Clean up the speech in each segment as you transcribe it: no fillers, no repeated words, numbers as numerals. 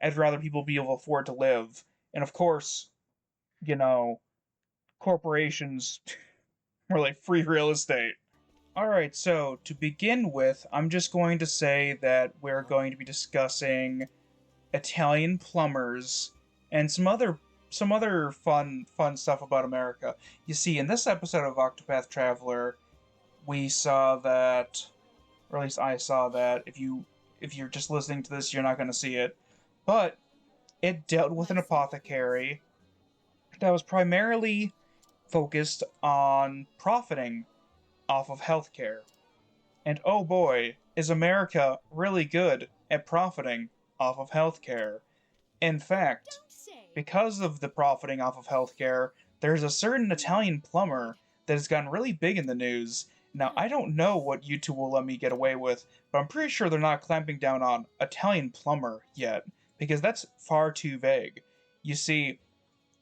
I'd rather people be able to afford to live. And of course, you know, corporations are like free real estate. Alright, so to begin with, I'm just going to say that we're going to be discussing Italian plumbers and some other fun stuff about America. You see, in this episode of Octopath Traveler, we saw that, or at least I saw that. If you're just listening to this, you're not going to see it, but it dealt with an apothecary that was primarily focused on profiting off of healthcare. And oh boy, is America really good at profiting off of healthcare. In fact, because of the profiting off of healthcare, there's a certain Italian plumber that has gotten really big in the news. Now, I don't know what YouTube will let me get away with, but I'm pretty sure they're not clamping down on Italian plumber yet, because that's far too vague. You see,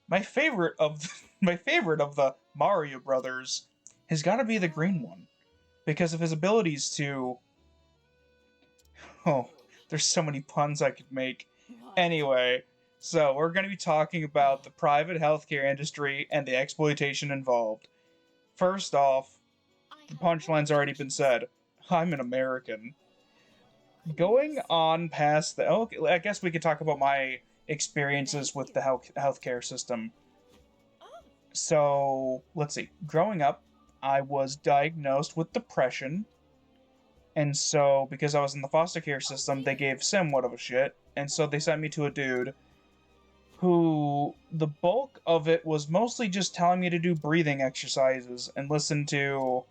my favorite of my favorite of the Mario brothers has got to be the green one, because of his abilities to. Oh, there's so many puns I could make. Anyway, so we're going to be talking about the private healthcare industry and the exploitation involved. First off, the punchline's already been said. I'm an American. Going on past the... Oh, I guess we could talk about my experiences with the healthcare system. So, let's see. Growing up, I was diagnosed with depression. And so, because I was in the foster care system, they gave somewhat of a shit. And so they sent me to a dude who the bulk of it was mostly just telling me to do breathing exercises and listen to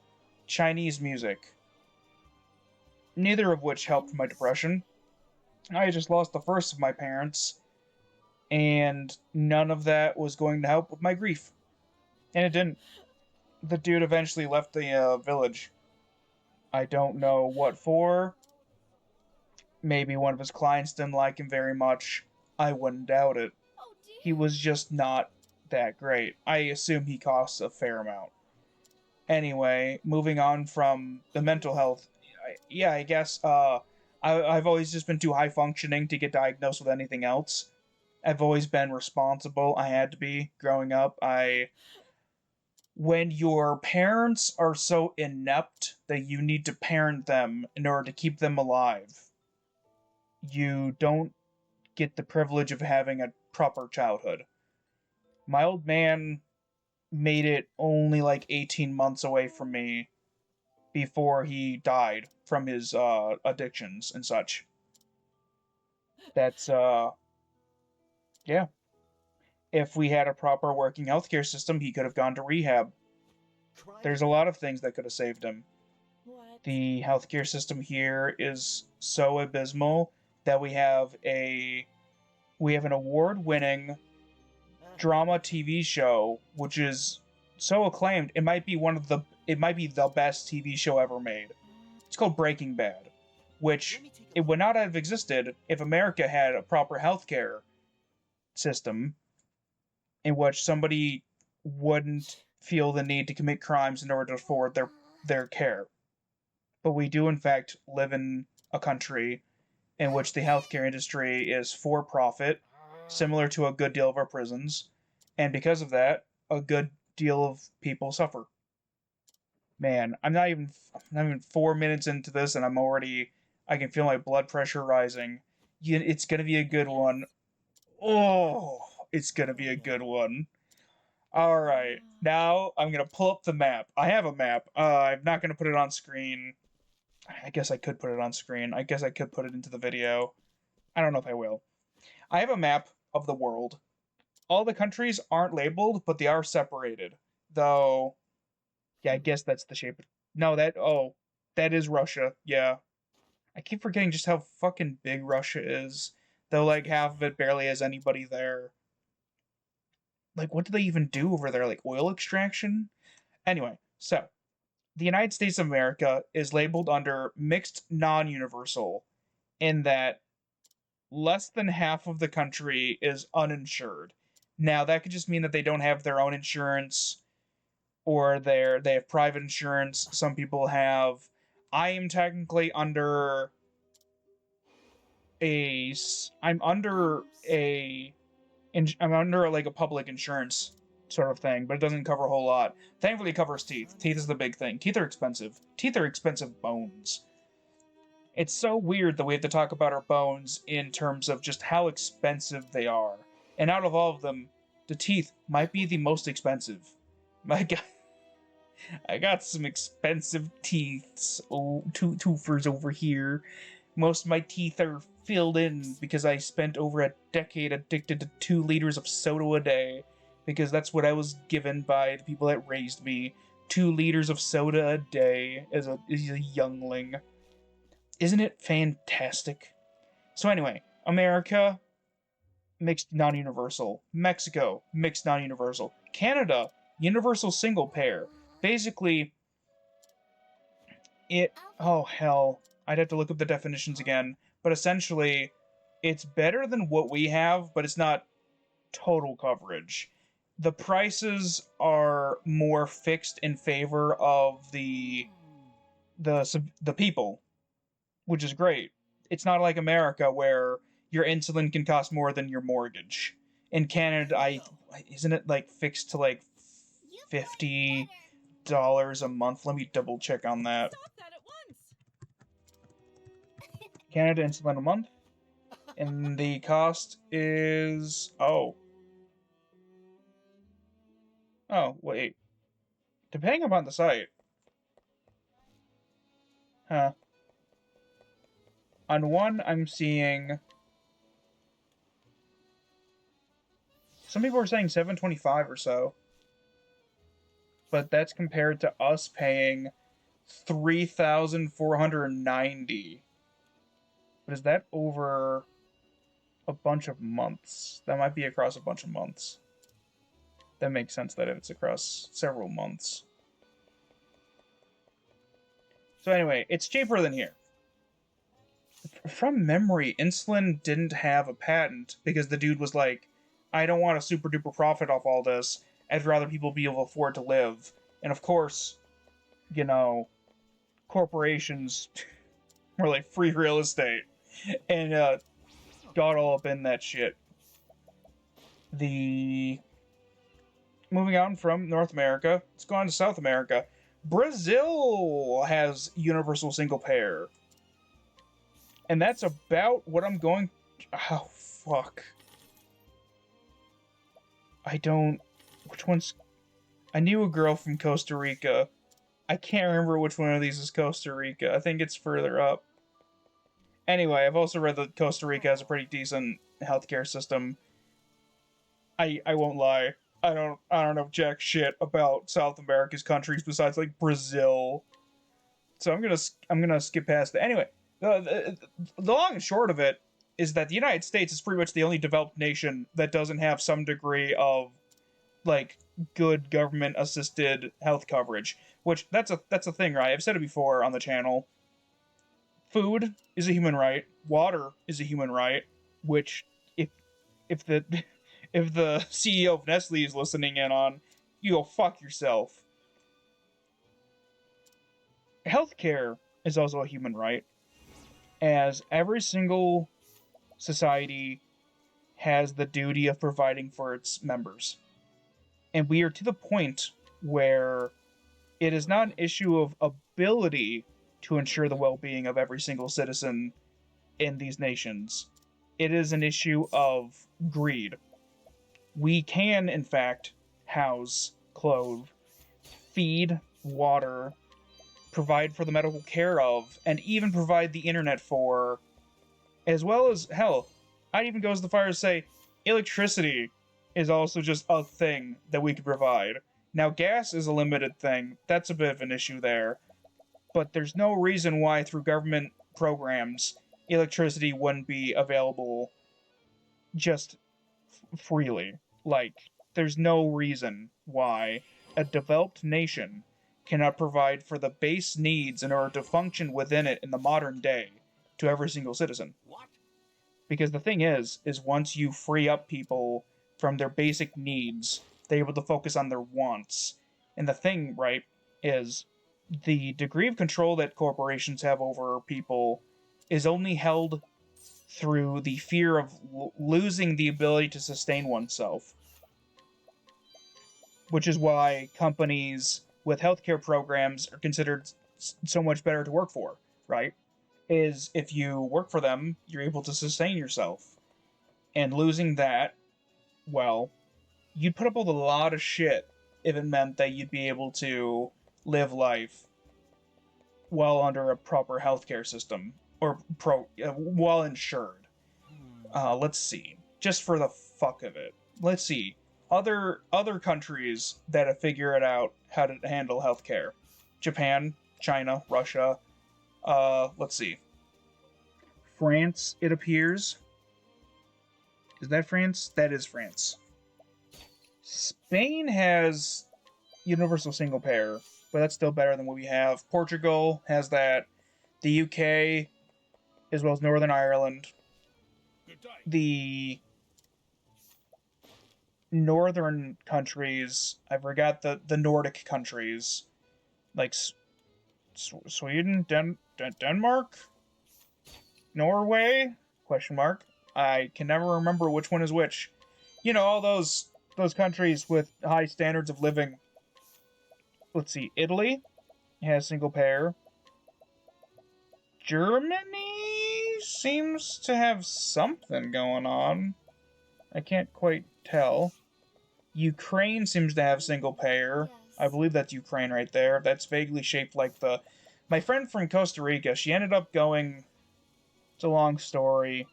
Chinese music. Neither of which helped my depression. I just lost the first of my parents, and none of that was going to help with my grief. And it didn't. The dude eventually left the village. I don't know what for. Maybe one of his clients didn't like him very much. I wouldn't doubt it. He was just not that great. I assume he costs a fair amount. Anyway, moving on from the mental health. I guess I've always just been too high functioning to get diagnosed with anything else. I've always been responsible. I had to be growing up. When your parents are so inept that you need to parent them in order to keep them alive, you don't get the privilege of having a proper childhood. My old man made it only like 18 months away from me before he died from his addictions and such. That's, yeah. If we had a proper working healthcare system, he could have gone to rehab. There's a lot of things that could have saved him. The healthcare system here is so abysmal that we have an award-winning drama TV show which is so acclaimed it might be the best TV show ever made. It's called Breaking Bad, which it would not have existed if America had a proper healthcare system in which somebody wouldn't feel the need to commit crimes in order to afford their care. But we do, in fact, live in a country in which the healthcare industry is for profit, similar to a good deal of our prisons, and because of that, a good deal of people suffer. Man, I'm not even 4 minutes into this, and I can feel my blood pressure rising. It's gonna be a good one. Oh, it's gonna be a good one. Alright, now I'm gonna pull up the map. I have a map. I'm not gonna put it on screen. I guess I could put it on screen. I guess I could put it into the video. I don't know if I will. I have a map of the world. All the countries aren't labeled, but they are separated. Though, yeah, I guess that's the shape. No, that is Russia. Yeah. I keep forgetting just how fucking big Russia is. Though, like, half of it barely has anybody there. Like, what do they even do over there? Like, oil extraction? Anyway, so, the United States of America is labeled under mixed non-universal, in that less than half of the country is uninsured. Now, that could just mean that they don't have their own insurance, or they have private insurance. Some people have. I am technically under I'm under I'm under like a public insurance sort of thing, but it doesn't cover a whole lot. Thankfully, it covers teeth. Teeth is the big thing. Teeth are expensive. Teeth are expensive bones. It's so weird that we have to talk about our bones in terms of just how expensive they are. And out of all of them, the teeth might be the most expensive. My God, I got some expensive teeth. Oh, twofers over here. Most of my teeth are filled in because I spent over a decade addicted to 2 liters of soda a day. Because that's what I was given by the people that raised me. 2 liters of soda a day as a youngling. Isn't it fantastic? So anyway, America, mixed non-universal. Mexico, mixed non-universal. Canada, universal single payer. Basically, oh hell, I'd have to look up the definitions again, but essentially, it's better than what we have, but it's not total coverage. The prices are more fixed in favor of the people, which is great. It's not like America where your insulin can cost more than your mortgage. In Canada, isn't it like fixed to like $50 a month? Let me double check on that. Canada insulin a month, and the cost is wait, depending upon the site, huh? On one, I'm seeing some people are saying $7.25 or so, but that's compared to us paying $3,490. But is that over a bunch of months? That might be across a bunch of months. That makes sense that it's across several months. So anyway, it's cheaper than here. From memory, insulin didn't have a patent because the dude was like, I don't want a super duper profit off all this. I'd rather people be able to afford to live. And of course, you know, corporations were like free real estate and got all up in that shit. Moving on from North America, let's go on to South America. Brazil has universal single payer. And that's about what I'm going... Oh, fuck. Which one's... I knew a girl from Costa Rica. I can't remember which one of these is Costa Rica. I think it's further up. Anyway, I've also read that Costa Rica has a pretty decent healthcare system. I won't lie. I don't know jack shit about South America's countries besides like Brazil. So I'm gonna skip past that. Anyway, the long and short of it is that the United States is pretty much the only developed nation that doesn't have some degree of like good government assisted health coverage. Which that's a thing, right? I've said it before on the channel. Food is a human right. Water is a human right. Which if the if the CEO of Nestle is listening in on, you go fuck yourself. Healthcare is also a human right, as every single society has the duty of providing for its members. And we are to the point where it is not an issue of ability to ensure the well-being of every single citizen in these nations. It is an issue of greed. We can, in fact, house, clothe, feed, water, provide for the medical care of, and even provide the internet for, as well as, hell, I'd even go as far as say, electricity is also just a thing that we could provide. Now, gas is a limited thing. That's a bit of an issue there. But there's no reason why, through government programs, electricity wouldn't be available just freely. Like, there's no reason why a developed nation cannot provide for the base needs in order to function within it in the modern day to every single citizen. What? Because the thing is once you free up people from their basic needs, they're able to focus on their wants. And the thing, right, is the degree of control that corporations have over people is only held through the fear of losing the ability to sustain oneself. Which is why companies with healthcare programs are considered so much better to work for, right? Is if you work for them, you're able to sustain yourself. And losing that, well, you'd put up with a lot of shit if it meant that you'd be able to live life well under a proper healthcare system or well insured. Let's see, just for the fuck of it. Let's see other countries that have figured out how to handle healthcare: Japan, China, Russia. Let's see. France, it appears. Is that France? That is France. Spain has universal single payer, but that's still better than what we have. Portugal has that. The UK, as well as Northern Ireland. The northern countries, I forgot the Nordic countries, like Sweden, Denmark, Norway? Question mark. I can never remember which one is which. You know, all those countries with high standards of living. Let's see. Italy has single payer. Germany seems to have something going on. I can't quite tell. Ukraine seems to have single payer. I believe that's Ukraine right there. That's vaguely shaped like the... My friend from Costa Rica, she ended up going... It's a long story,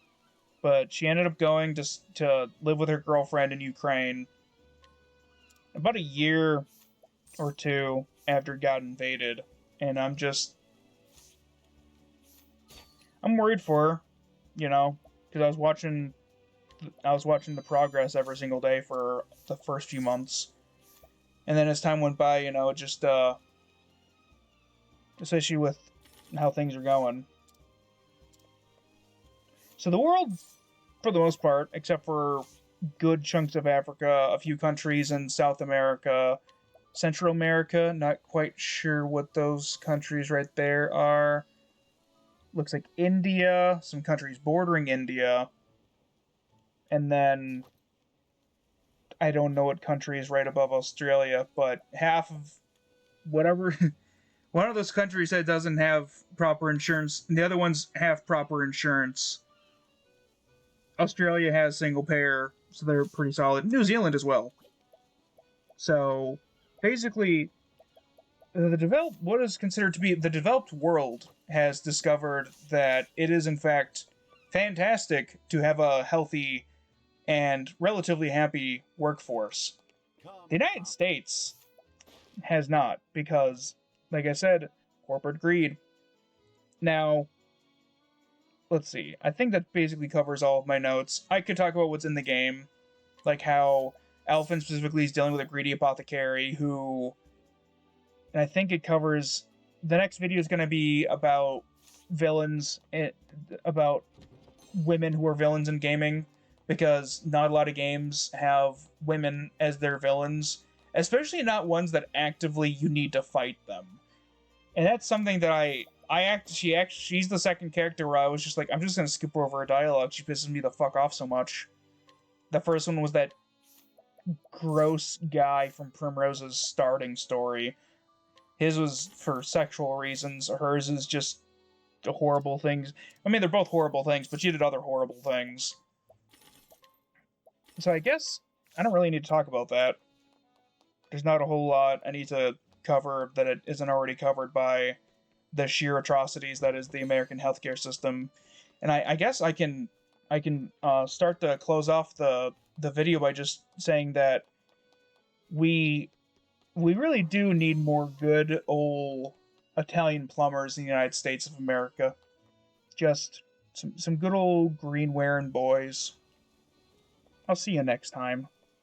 but she ended up going to live with her girlfriend in Ukraine about a year or two after it got invaded. And I'm worried for her, you know, because I was watching the progress every single day for the first few months. And then as time went by, you know, just especially with how things are going. So the world, for the most part, except for good chunks of Africa, a few countries in South America, Central America, not quite sure what those countries right there are. Looks like India, some countries bordering India, and then I don't know what country is right above Australia, but half of whatever one of those countries that doesn't have proper insurance, and the other ones have proper insurance. Australia has single payer, so they're pretty solid. New Zealand as well. So basically, what is considered to be the developed world has discovered that it is in fact fantastic to have a healthy and relatively happy workforce. The United States has not, because, like I said, corporate greed. Now, let's see. I think that basically covers all of my notes. I could talk about what's in the game, like how Alphen specifically is dealing with a greedy apothecary who... And I think it covers... The next video is going to be about villains, about women who are villains in gaming, because not a lot of games have women as their villains, especially not ones that actively you need to fight them. And that's something that she's the second character where I was just like, I'm just gonna skip over her dialogue. She pisses me the fuck off so much. The first one was that gross guy from Primrose's starting story. His was for sexual reasons. Hers is just horrible things. I mean, they're both horrible things, but she did other horrible things. So I guess I don't really need to talk about that. There's not a whole lot I need to cover that it isn't already covered by the sheer atrocities that is the American healthcare system. And I guess I can start to close off the video by just saying that we really do need more good old Italian plumbers in the United States of America. Just some good old green wearing boys. I'll see you next time.